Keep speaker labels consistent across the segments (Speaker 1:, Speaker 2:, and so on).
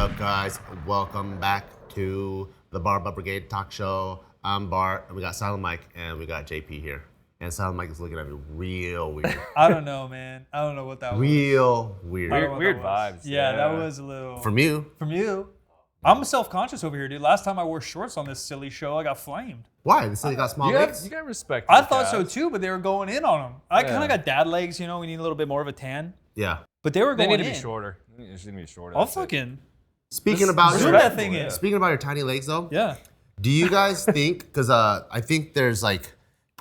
Speaker 1: up, guys? Welcome back to the Barbell Brigade Talk Show. I'm Bart, and we got Silent Mike, and we got JP here. And Silent Mike is looking at me real weird.
Speaker 2: I don't know, man. I don't know what that was.
Speaker 1: Real weird.
Speaker 3: Weird vibes.
Speaker 2: Yeah, that was a little.
Speaker 1: From you?
Speaker 2: From you. I'm self-conscious over here, dude. Last time I wore shorts on this silly show, I got flamed.
Speaker 1: Why? This silly got small legs?
Speaker 3: You got respect.
Speaker 2: I thought so too, but they were going in on them. I kind
Speaker 3: Yeah.
Speaker 2: of got dad legs, you know. We need a little bit more of a tan.
Speaker 1: Yeah.
Speaker 2: But they were
Speaker 3: They
Speaker 2: going
Speaker 3: need to
Speaker 2: in.
Speaker 3: be shorter. They just need to be shorter.
Speaker 2: I'll
Speaker 3: That's it.
Speaker 2: fucking.
Speaker 1: Speaking about
Speaker 2: Zoom
Speaker 1: your,
Speaker 2: that thing in.
Speaker 1: speaking about your tiny legs, though.
Speaker 2: Yeah.
Speaker 1: Do you guys think? Because I think there's like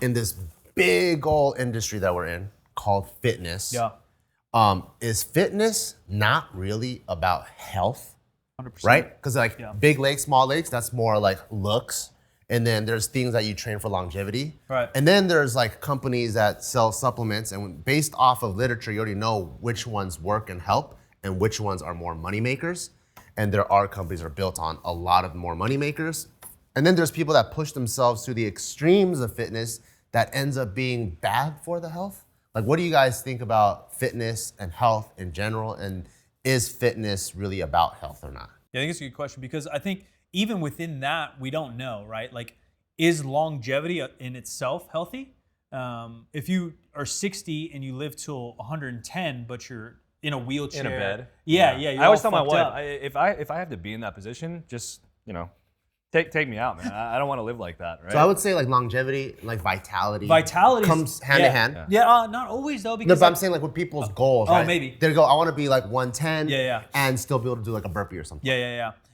Speaker 1: in this big old industry that we're in called fitness.
Speaker 2: Yeah.
Speaker 1: Is fitness not really about health?
Speaker 2: 100%.
Speaker 1: Right? Because like
Speaker 2: Yeah.
Speaker 1: big legs, small legs, that's more like looks. And then there's things that you train for longevity.
Speaker 2: Right.
Speaker 1: And then there's like companies that sell supplements, and based off of literature, you already know which ones work and help and which ones are more money makers. And there are companies that are built on a lot of more money makers. And then there's people that push themselves to the extremes of fitness that ends up being bad for the health. Like, what do you guys think about fitness and health in general? And is fitness really about health or not?
Speaker 2: Yeah, I think it's a good question because I think even within that, we don't know, right? Like, is longevity in itself healthy? If you are 60 and you live till 110, but you're in a wheelchair.
Speaker 3: In a bed.
Speaker 2: Yeah. You're
Speaker 3: I always
Speaker 2: all
Speaker 3: tell my
Speaker 2: fucked
Speaker 3: wife,
Speaker 2: up.
Speaker 3: if I have to be in that position, just take me out, man. I don't want to live like that, right?
Speaker 1: So I would say like longevity, like vitality comes hand
Speaker 2: yeah.
Speaker 1: in hand.
Speaker 2: Yeah, not always though.
Speaker 1: No,
Speaker 2: Because
Speaker 1: but I'm saying like with people's goals, right?
Speaker 2: maybe.
Speaker 1: They go, I want to be like 110
Speaker 2: Yeah.
Speaker 1: and still be able to do like a burpee or something.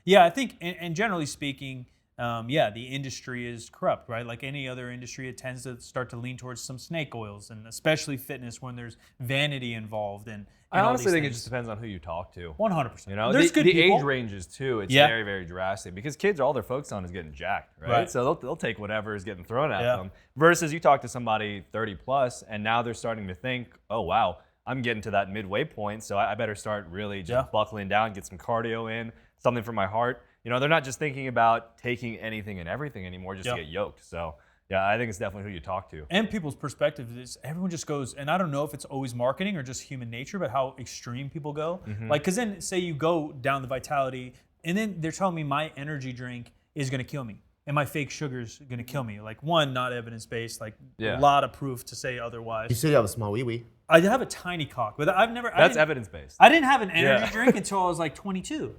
Speaker 2: Yeah, I think, and generally speaking, the industry is corrupt, right? Like any other industry, it tends to start to lean towards some snake oils, and especially fitness when there's vanity involved. And
Speaker 3: I
Speaker 2: all
Speaker 3: honestly
Speaker 2: these
Speaker 3: think it
Speaker 2: things.
Speaker 3: just depends on who you talk to.
Speaker 2: 100%.
Speaker 3: You know,
Speaker 2: there's
Speaker 3: the
Speaker 2: good people.
Speaker 3: age ranges too. It's
Speaker 2: Yeah.
Speaker 3: very, very drastic because kids, all they're focused on is getting jacked, right?
Speaker 2: Right.
Speaker 3: So they'll take whatever is getting thrown at
Speaker 2: Yeah.
Speaker 3: them. Versus you talk to somebody 30 plus, and now they're starting to think, oh wow, I'm getting to that midway point, so I better start really just buckling down, get some cardio in, something for my heart. You know, they're not just thinking about taking anything and everything anymore just to get yoked. So yeah, I think it's definitely who you talk to.
Speaker 2: And people's perspective is everyone just goes, and I don't know if it's always marketing or just human nature, but how extreme people go. Like, because then say you go down the vitality, and then they're telling me my energy drink is going to kill me. And my fake sugar's going to kill me. Like, one, not evidence-based. Like, a lot of proof to say otherwise.
Speaker 1: You said you have a small wee-wee.
Speaker 2: I have a tiny cock, but I've never...
Speaker 3: That's evidence-based.
Speaker 2: I didn't have an energy drink until I was like 22.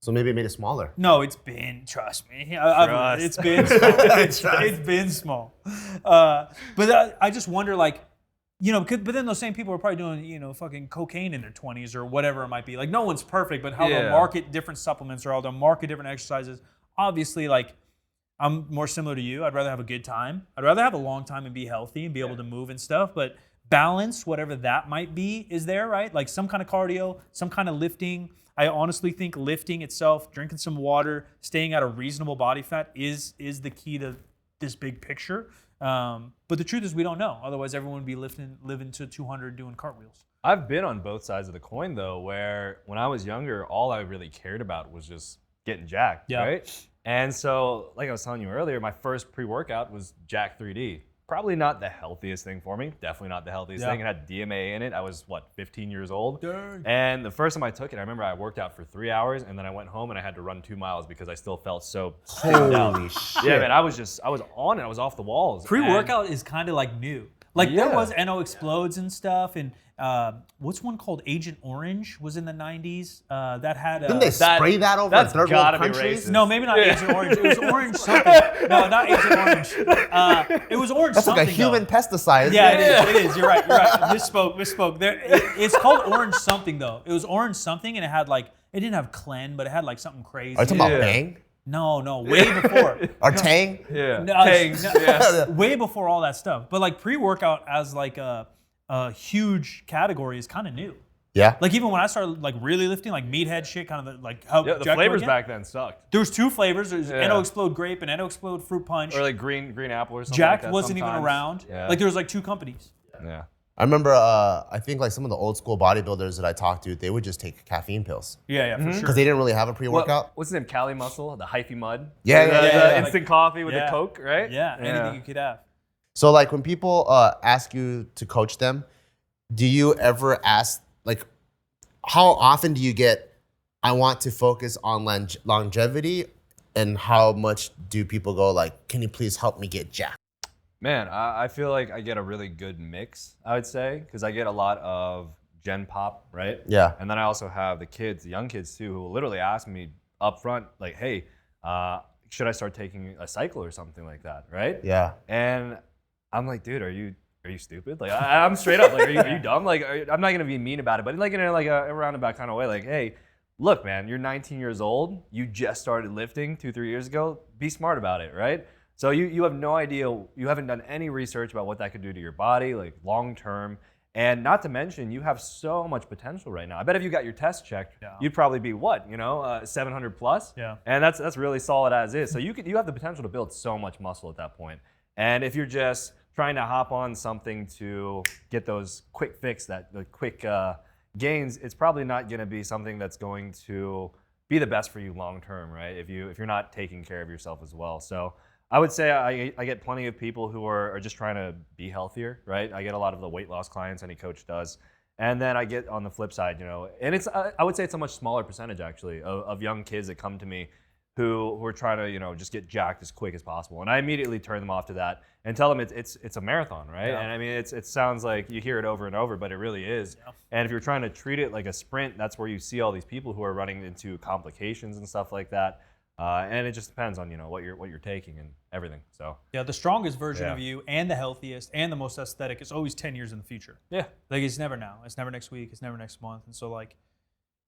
Speaker 1: So maybe it made it smaller.
Speaker 2: No, it's been, trust me. It's been small. It's been small. But I just wonder, like, you know, but then those same people are probably doing, you know, fucking cocaine in their 20s or whatever it might be. Like, no one's perfect, but how they'll market different supplements or how they'll market different exercises. Obviously, like, I'm more similar to you. I'd rather have a good time. I'd rather have a long time and be healthy and be able to move and stuff. But balance, whatever that might be, is there, right? Like some kind of cardio, some kind of lifting. I honestly think lifting itself, drinking some water, staying at a reasonable body fat is the key to this big picture. But the truth is we don't know. Otherwise, everyone would be living to 200 doing cartwheels.
Speaker 3: I've been on both sides of the coin though, where when I was younger, all I really cared about was just getting jacked, right? And so, like I was telling you earlier, my first pre-workout was Jack 3D. Probably not the healthiest thing for me. Definitely not the healthiest thing. It had DMA in it. I was, 15 years old? Dang. And the first time I took it, I remember I worked out for 3 hours, and then I went home and I had to run 2 miles because I still felt so
Speaker 1: Holy shit.
Speaker 3: Yeah, man, I was on it. I was off the walls.
Speaker 2: Pre-workout is kind of like new. Like there was NO Explodes and stuff, and what's one called Agent Orange was in the 90s. That had
Speaker 1: Didn't they spray that over in third world countries?
Speaker 2: No, maybe not Agent Orange. It was Orange something. No, not Agent Orange. It was Orange
Speaker 1: That's
Speaker 2: something.
Speaker 1: like a human
Speaker 2: though.
Speaker 1: pesticide.
Speaker 2: Yeah, it is. You're right. Misspoke. It's called Orange something though. It was Orange something, and it had like it didn't have Clen, but it had like something crazy.
Speaker 1: Are you talking about Bang?
Speaker 2: No, way before.
Speaker 1: Or Tang?
Speaker 3: Yeah.
Speaker 2: Way before all that stuff. But like pre-workout as like a huge category is kind of new.
Speaker 1: Yeah.
Speaker 2: Like even when I started like really lifting, like meathead shit, kind of like how
Speaker 3: the flavors back then sucked.
Speaker 2: There was 2 flavors. There's NO Explode Grape and NO Explode Fruit Punch.
Speaker 3: Or like green apple or something.
Speaker 2: Jack
Speaker 3: like that
Speaker 2: wasn't
Speaker 3: sometimes.
Speaker 2: even around.
Speaker 3: Yeah.
Speaker 2: Like there was like 2 companies.
Speaker 3: Yeah.
Speaker 1: I remember, I think like some of the old school bodybuilders that I talked to, they would just take caffeine pills.
Speaker 2: Yeah, for sure.
Speaker 1: Because they didn't really have a pre-workout.
Speaker 3: What's his name? Cali Muscle, the hyphy mud.
Speaker 1: Yeah.
Speaker 3: Instant coffee with the Coke, right?
Speaker 2: Yeah, anything you could have.
Speaker 1: So like when people ask you to coach them, do you ever ask, like, how often do you get I want to focus on longevity, and how much do people go like, can you please help me get jacked?
Speaker 3: Man, I feel like I get a really good mix, I would say, because I get a lot of Gen Pop, right?
Speaker 1: Yeah.
Speaker 3: And then I also have the kids, the young kids too, who will literally ask me up front, like, hey, should I start taking a cycle or something like that, right?
Speaker 1: Yeah.
Speaker 3: And I'm like, dude, are you stupid? Like, I'm straight up, like, are you dumb? Like, I'm not gonna be mean about it, but like in a roundabout kind of way, like, hey, look, man, you're 19 years old. You just started lifting 2-3 years ago. Be smart about it, right? So you have no idea. You haven't done any research about what that could do to your body, like long term. And not to mention, you have so much potential right now. I bet if you got your test checked, you'd probably be 700 plus.
Speaker 2: Yeah.
Speaker 3: And that's really solid as is. So you have the potential to build so much muscle at that point. And if you're just trying to hop on something to get those quick fix, the quick gains, it's probably not going to be something that's going to be the best for you long term, right? If you're not taking care of yourself as well. So I would say I get plenty of people who are just trying to be healthier, right? I get a lot of the weight loss clients any coach does. And then I get on the flip side, and I would say it's a much smaller percentage actually of young kids that come to me who are trying to, just get jacked as quick as possible. And I immediately turn them off to that and tell them it's a marathon, right?
Speaker 2: Yeah.
Speaker 3: And I mean, it sounds like you hear it over and over, but it really is. Yeah. And if you're trying to treat it like a sprint, that's where you see all these people who are running into complications and stuff like that. And it just depends on what you're taking and everything. So
Speaker 2: yeah, the strongest version of you and the healthiest and the most aesthetic is always 10 years in the future.
Speaker 3: Yeah,
Speaker 2: like it's never now. It's never next week. It's never next month. And so like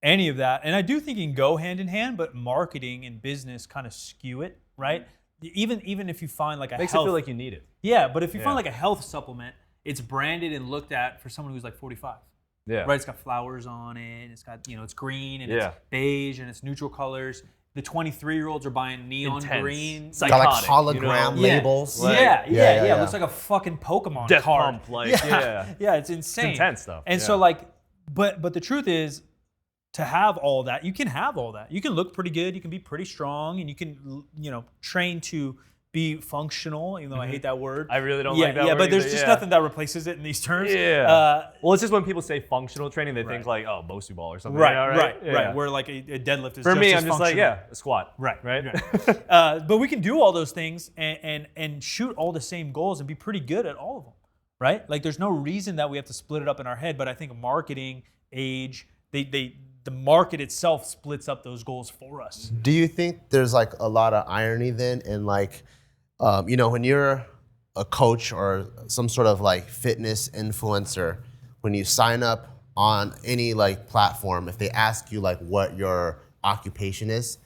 Speaker 2: any of that, and I do think it can go hand in hand, but marketing and business kind of skew it, right? Even if you find like
Speaker 3: makes it feel like you need it.
Speaker 2: Yeah, but if you find like a health supplement, it's branded and looked at for someone who's like 45.
Speaker 3: Yeah,
Speaker 2: right. It's got flowers on it. And it's got it's green and it's beige and it's neutral colors. The 23-year-olds are buying neon green.
Speaker 1: Got like hologram labels.
Speaker 2: Yeah. It looks like a fucking Pokemon
Speaker 3: Death
Speaker 2: card.
Speaker 3: Pump,
Speaker 2: yeah, it's insane.
Speaker 3: It's intense though.
Speaker 2: And so like, but the truth is, to have all that, you can have all that. You can look pretty good. You can be pretty strong, and you can train to be functional, even though I hate that word.
Speaker 3: I really don't like that word.
Speaker 2: Yeah, but there's just nothing that replaces it in these terms.
Speaker 3: Yeah. Well, it's just when people say functional training, they think like, oh, Bosu ball or something.
Speaker 2: Right. Where like a deadlift is
Speaker 3: for me,
Speaker 2: just
Speaker 3: I'm just like, a squat.
Speaker 2: Right. But we can do all those things and shoot all the same goals and be pretty good at all of them, right? Like there's no reason that we have to split it up in our head, but I think marketing, age, the market itself splits up those goals for us.
Speaker 1: Do you think there's like a lot of irony then in like, when you're a coach or some sort of like fitness influencer, when you sign up on any like platform, if they ask you like what your occupation is,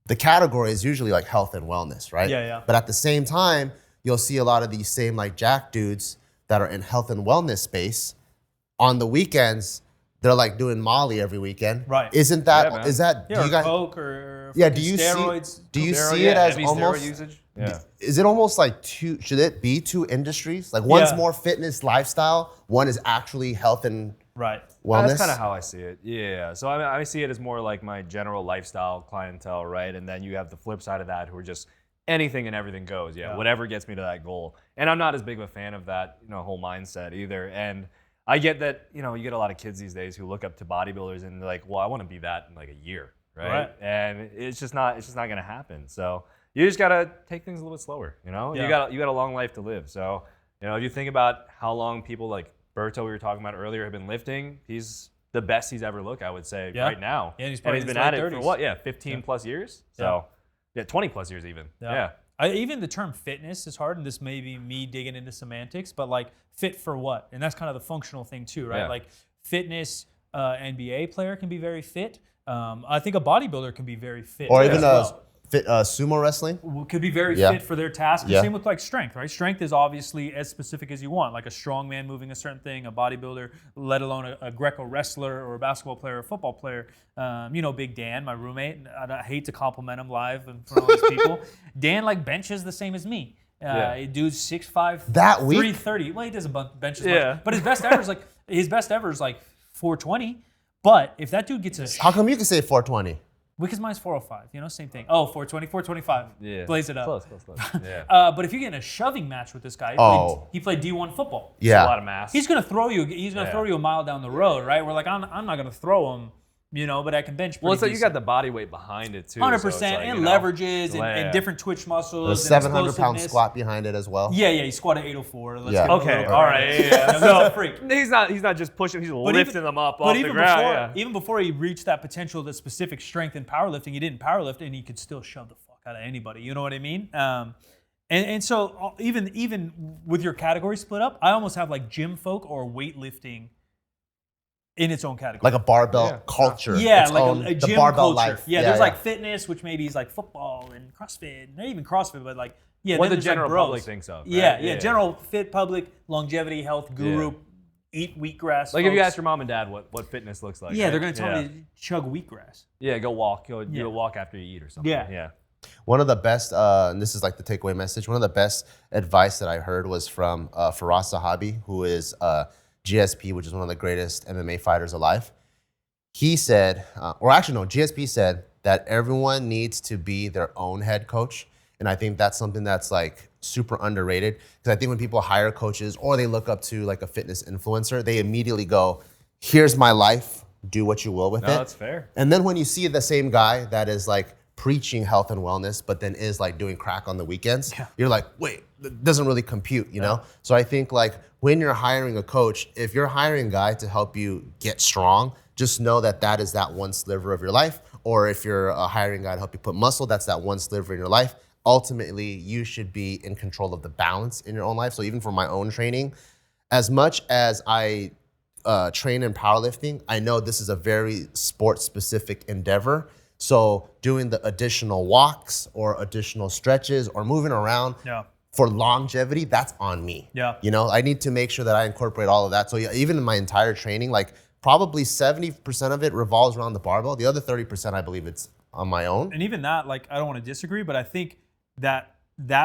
Speaker 1: the category is usually like health and wellness, right?
Speaker 2: Yeah.
Speaker 1: But at the same time, you'll see a lot of these same like jack dudes that are in health and wellness space. On the weekends, they're like doing Molly every weekend.
Speaker 2: Right.
Speaker 1: Isn't that, do you guys,
Speaker 2: Coke or
Speaker 1: do you
Speaker 2: steroids?
Speaker 1: Do you see it as
Speaker 3: heavy
Speaker 1: almost,
Speaker 3: steroid usage? Yeah.
Speaker 1: Is it almost like should it be two industries? Like one's more fitness lifestyle, one is actually health and wellness?
Speaker 3: That's kind of how I see it. Yeah. So I see it as more like my general lifestyle clientele, right? And then you have the flip side of that who are just anything and everything goes. Yeah. Whatever gets me to that goal. And I'm not as big of a fan of that, whole mindset either. And I get that, you get a lot of kids these days who look up to bodybuilders and they're like, well, I want to be that in like a year, right? And it's just not going to happen. So you just got to take things a little bit slower, You got a long life to live. So, if you think about how long people like Berto we were talking about earlier have been lifting, he's the best he's ever looked, I would say, right now.
Speaker 2: Yeah, he's
Speaker 3: been at it for what? 15 plus years? So, 20 plus years even. Yeah.
Speaker 2: Even the term fitness is hard, and this may be me digging into semantics, but like fit for what? And that's kind of the functional thing too, right? Like fitness, NBA player can be very fit. I think a bodybuilder can be very fit.
Speaker 1: Or even sumo wrestling?
Speaker 2: Could be very fit for their task. Same with like strength, right? Strength is obviously as specific as you want, like a strong man moving a certain thing, a bodybuilder, let alone a Greco wrestler or a basketball player or a football player. Big Dan, my roommate, I hate to compliment him live in front of all these people. Dan like benches the same as me. Dude's 6'5",
Speaker 1: that week?
Speaker 2: 330. Well, he doesn't bench as much. But his best ever is like 420. But if that dude gets a...
Speaker 1: How come you can say 420?
Speaker 2: Because mine's 405, same thing. Oh, 420, 425. Yeah. Blaze it up.
Speaker 3: Close. Yeah.
Speaker 2: But if you get in a shoving match with this guy, he played D1 football.
Speaker 1: Yeah.
Speaker 3: A lot of mass.
Speaker 2: He's gonna throw you. He's gonna throw you a mile down the road, right? We're like, I'm not gonna throw him, but I can bench pretty
Speaker 3: Well, so you got
Speaker 2: decent.
Speaker 3: the body weight behind it too.
Speaker 2: 100%,
Speaker 3: so it's like,
Speaker 2: and leverages and different twitch muscles.
Speaker 1: There's
Speaker 2: and
Speaker 1: 700-pound
Speaker 2: explosiveness.
Speaker 1: squat behind it as well.
Speaker 2: Yeah, he squatted 804. Let's
Speaker 1: Yeah.
Speaker 2: give him a
Speaker 3: Okay,
Speaker 2: little
Speaker 3: all
Speaker 2: bit.
Speaker 3: right. Yeah.
Speaker 2: No,
Speaker 3: So
Speaker 2: he's a freak.
Speaker 3: he's not just pushing, he's lifting them up off the ground.
Speaker 2: Before,
Speaker 3: Yeah.
Speaker 2: even before he reached that potential, the specific strength in powerlifting, he didn't powerlift, and he could still shove the fuck out of anybody. You know what I mean? And so even with your category split up, I almost have like gym folk or weightlifting in its own category.
Speaker 1: Like a barbell culture.
Speaker 2: Yeah,
Speaker 1: its
Speaker 2: like
Speaker 1: own,
Speaker 2: a
Speaker 1: the
Speaker 2: gym
Speaker 1: barbell
Speaker 2: culture.
Speaker 1: life.
Speaker 2: Yeah, there's like fitness, which maybe is like football and CrossFit, not even CrossFit, but like
Speaker 3: What
Speaker 2: then
Speaker 3: the
Speaker 2: there's,
Speaker 3: general
Speaker 2: bros.
Speaker 3: public thinks of. Right?
Speaker 2: Yeah, general fit public, longevity, health guru, eat wheatgrass.
Speaker 3: Like if you
Speaker 2: folks.
Speaker 3: ask your mom and dad what fitness looks like.
Speaker 2: Yeah,
Speaker 3: right?
Speaker 2: they're gonna tell me to chug wheatgrass.
Speaker 3: Yeah, go walk. Do
Speaker 2: Yeah.
Speaker 3: a walk after you eat or something.
Speaker 2: Yeah.
Speaker 1: One of the best, and this is like the takeaway message, one of the best advice that I heard was from Firas Zahabi, who is GSP, which is one of the greatest MMA fighters alive. He said, GSP said that everyone needs to be their own head coach. And I think that's something that's like super underrated. Because I think when people hire coaches or they look up to like a fitness influencer, they immediately go, here's my life, do what you will with it.
Speaker 3: No, that's fair.
Speaker 1: And then when you see the same guy that is like preaching health and wellness, but then is like doing crack on the weekends, you're like, wait, that doesn't really compute, you know? So I think like when you're hiring a coach, if you're hiring a guy to help you get strong, just know that that is that one sliver of your life. Or if you're hiring a guy to help you put muscle, that's that one sliver in your life. Ultimately, you should be in control of the balance in your own life. So even for my own training, as much as I train in powerlifting, I know this is a very sport-specific endeavor. So doing the additional walks or additional stretches or moving around for longevity, that's on me.
Speaker 2: Yeah.
Speaker 1: You know, I need to make sure that I incorporate all of that. So even in my entire training, like probably 70% of it revolves around the barbell. The other 30%, I believe it's on my own.
Speaker 2: And even that, like, I don't want to disagree, but I think that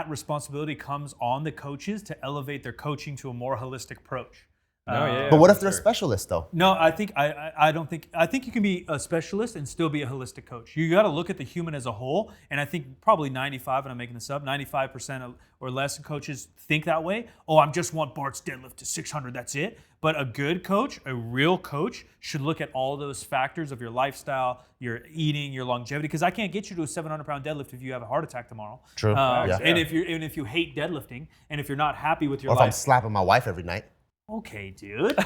Speaker 2: responsibility comes on the coaches to elevate their coaching to a more holistic approach.
Speaker 1: But what if they're a specialist though?
Speaker 2: No, I think I don't think I think you can be a specialist and still be a holistic coach. You got to look at the human as a whole, and I think probably 95, and I'm making this up, 95% or less of coaches think that way. Oh, I just want Bart's deadlift to 600, that's it. But a good coach, a real coach, should look at all those factors of your lifestyle, your eating, your longevity. Because I can't get you to a 700-pound deadlift if you have a heart attack tomorrow.
Speaker 1: True.
Speaker 2: And if you hate deadlifting, and if you're not happy with your
Speaker 1: Or if
Speaker 2: life,
Speaker 1: I'm slapping my wife every night.
Speaker 2: okay, dude.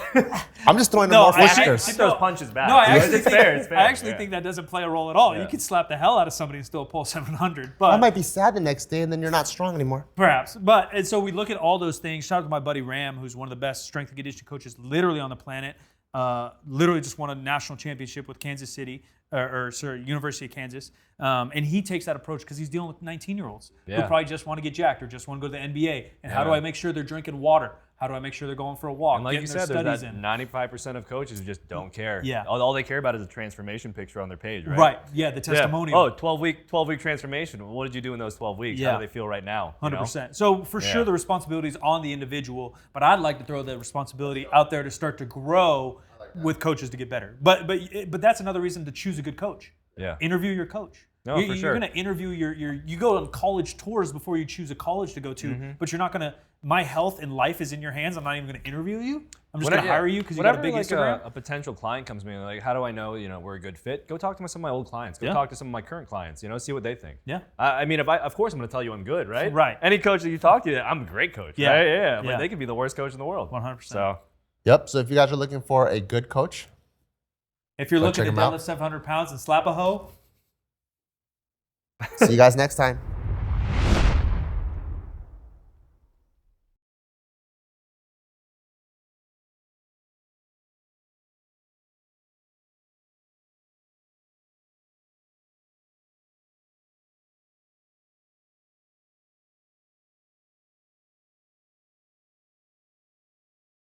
Speaker 1: I'm just throwing them off listeners.
Speaker 3: She throws punches back.
Speaker 2: No, I actually
Speaker 3: it's fair. It's fair.
Speaker 2: I actually think that doesn't play a role at all. You can slap the hell out of somebody and still pull 700. But
Speaker 1: I might be sad the next day and then you're not strong anymore.
Speaker 2: perhaps. And so we look at all those things. Shout out to my buddy Ram, who's one of the best strength and conditioning coaches literally on the planet. Literally just won a national championship with Kansas City, University of Kansas. And he takes that approach because he's dealing with 19-year-olds who probably just want to get jacked or just want to go to the NBA. And how do I make sure they're drinking water? How do I make sure they're going for a walk?
Speaker 3: And like you said, there's that
Speaker 2: in.
Speaker 3: 95% of coaches who just don't care.
Speaker 2: Yeah.
Speaker 3: All they care about is a transformation picture on their page, right?
Speaker 2: Right. Yeah, the testimonial.
Speaker 3: Oh, 12-week transformation. Well, what did you do in those 12 weeks? How do they feel right now?
Speaker 2: 100%. So for sure the responsibility is on the individual, but I'd like to throw the responsibility out there to start to grow with coaches to get better. But that's another reason to choose a good coach.
Speaker 3: Yeah.
Speaker 2: Interview your coach.
Speaker 3: No, for sure.
Speaker 2: You're going to interview you go on college tours before you choose a college to go to, but you're not going to, my health and life is in your hands. I'm not even going to interview you. I'm just going to hire you because you got a big Instagram.
Speaker 3: A potential client comes to me and like, how do I know, we're a good fit? Go talk to some of my old clients. Go talk to some of my current clients, see what they think.
Speaker 2: Yeah.
Speaker 3: I mean, of course I'm going to tell you I'm good, right?
Speaker 2: Right.
Speaker 3: Any coach that you talk to, I'm a great coach.
Speaker 2: Yeah.
Speaker 3: Right? Yeah. But
Speaker 2: Yeah.
Speaker 3: they could be the worst coach in the world.
Speaker 2: 100%.
Speaker 3: So.
Speaker 1: Yep. So if you guys are looking for a good coach,
Speaker 2: if you're looking to
Speaker 1: check 'em out.
Speaker 2: deadlift 700 pounds and slap a hoe,
Speaker 1: see you guys next time.